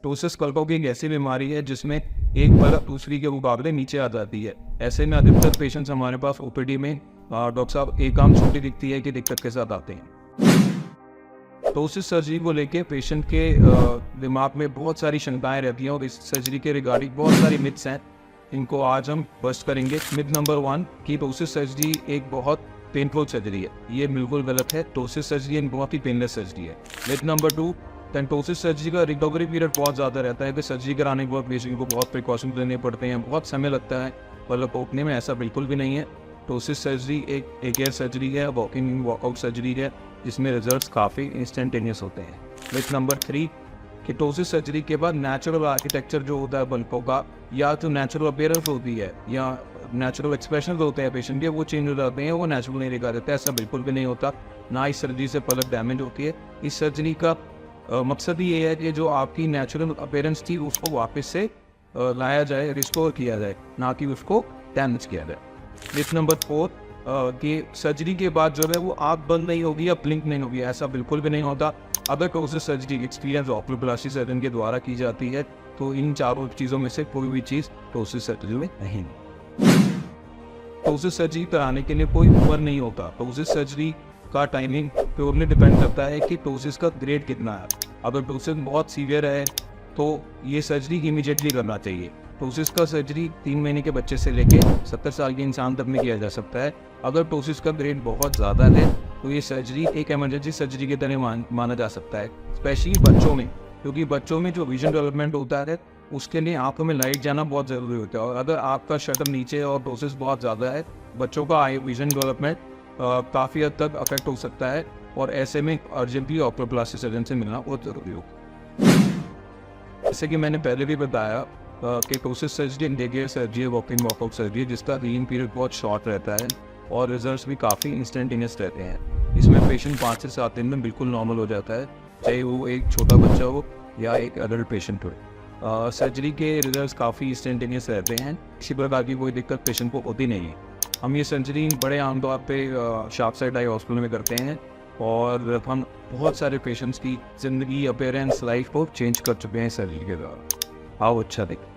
Ptosis पलकों की एक ऐसी बीमारी है जिसमें एक पलक दूसरी के मुकाबले नीचे आ जाती है। ऐसे में अधिकतर पेशेंट्स हमारे पास ओपीडी में डॉक्टर साहब एक आम छुट्टी दिखती है कि दिक्कत के साथ आते हैं। टोसिस सर्जरी को लेके पेशेंट के दिमाग में बहुत सारी शंकाएं रहती हैं और इस सर्जरी के रिगार्डिंग बहुत सारी मिथ्स हैं। इनको आज हम बस्ट करेंगे। मिथ नंबर 1 कि टोसिस सर्जरी एक बहुत पेनफुल सर्जरी है। ये बिल्कुल गलत है। टोसिस सर्जरी एक बहुत ही पेनलेस सर्जरी है। मिथ नंबर 2, टोसिस सर्जरी का रिकवरी पीरियड बहुत ज़्यादा रहता है। तो सर्जरी कराने के बाद पेशेंट को बहुत प्रिकॉशन लेने पड़ते हैं, बहुत समय लगता है पलक ओपने में। ऐसा बिल्कुल भी नहीं है। टोसिस सर्जरी एक एयर सर्जरी है, वॉक इन वॉकआउट सर्जरी है, जिसमें रिजल्ट्स काफ़ी इंस्टेंटेनियस होते हैं। मिथ नंबर 3 कि टोसिस सर्जरी के बाद नेचुरल आर्किटेक्चर जो होता है पलकों का, या जो नेचुरल अपीयरेंस होती है या नेचुरल एक्सप्रेशन होते हैं पेशेंट के, वो चेंज हो जाते हैं, वो नेचुरल नहीं दिखा देते। ऐसा बिल्कुल भी नहीं होता। ना इस सर्जरी से पलक डैमेज होती है। इस सर्जरी का मकसद ये है कि जो आपकी नेचुरल अपीयरेंस थी उसको वापस से लाया जाए, रिस्टोर किया जाए, ना कि उसको डैमेज किया जाए। मिथ नंबर 4 कि सर्जरी के बाद जो है वो आँख बंद नहीं होगी या ब्लिंक नहीं होगी। ऐसा बिल्कुल भी नहीं होता। अगर टोसिस सर्जरी एक्सपीरियंस ऑक्यूलोप्लास्टी सर्जन के द्वारा की जाती है तो इन चारों चीज़ों में से कोई भी चीज़ टोसिस सर्जरी में नहीं। टोसिस सर्जरी कराने के लिए कोई उम्र नहीं होता। टोसिस सर्जरी का टाइमिंग प्योरली डिपेंड करता है कि टोसिस का ग्रेड कितना है। अगर टोसिस बहुत सीवियर है तो ये सर्जरी इमीडिएटली करना चाहिए। टोसिस का सर्जरी 3 महीने के बच्चे से लेके 70 साल के इंसान तक में किया जा सकता है। अगर टोसिस का ग्रेड बहुत ज़्यादा है तो ये सर्जरी एक इमरजेंसी सर्जरी की तरह माना जा सकता है, स्पेशली बच्चों में, क्योंकि बच्चों में जो विजन डेवलपमेंट होता है उसके लिए आंखों में लाइट जाना बहुत ज़रूरी होता है। और अगर आपका शटर नीचे और टोसिस बहुत ज़्यादा है, बच्चों का आई विजन डेवलपमेंट काफ़ी हद तक अफेक्ट हो सकता है और ऐसे में अर्जेंटली ऑक्यूलोप्लास्टी सर्जन से मिलना बहुत ज़रूरी होगा। जैसे कि मैंने पहले भी बताया कि टोसिस सर्जरी इंटीग्रेट सर्जरी है, वॉक इन वॉकआउट सर्जरी, जिसका हीलिंग पीरियड बहुत शॉर्ट रहता है और रिजल्ट्स भी काफ़ी इंस्टेंटेनियस रहते हैं। इसमें पेशेंट 5 से 7 दिन में बिल्कुल नॉर्मल हो जाता है, चाहे वो एक छोटा बच्चा हो या एक अडल्ट पेशेंट हो। सर्जरी के रिजल्ट्स काफ़ी इंस्टेंटेनियस रहते हैं। किसी प्रकार की कोई दिक्कत पेशेंट को होती नहीं है। हम ये सर्जरी बड़े आमतौर पे शार्प साइड आई हॉस्पिटल में करते हैं और हम बहुत सारे पेशेंट्स की ज़िंदगी, अपीयरेंस, लाइफ को चेंज कर चुके हैं सर्जरी के द्वारा। आओ अच्छा देखें।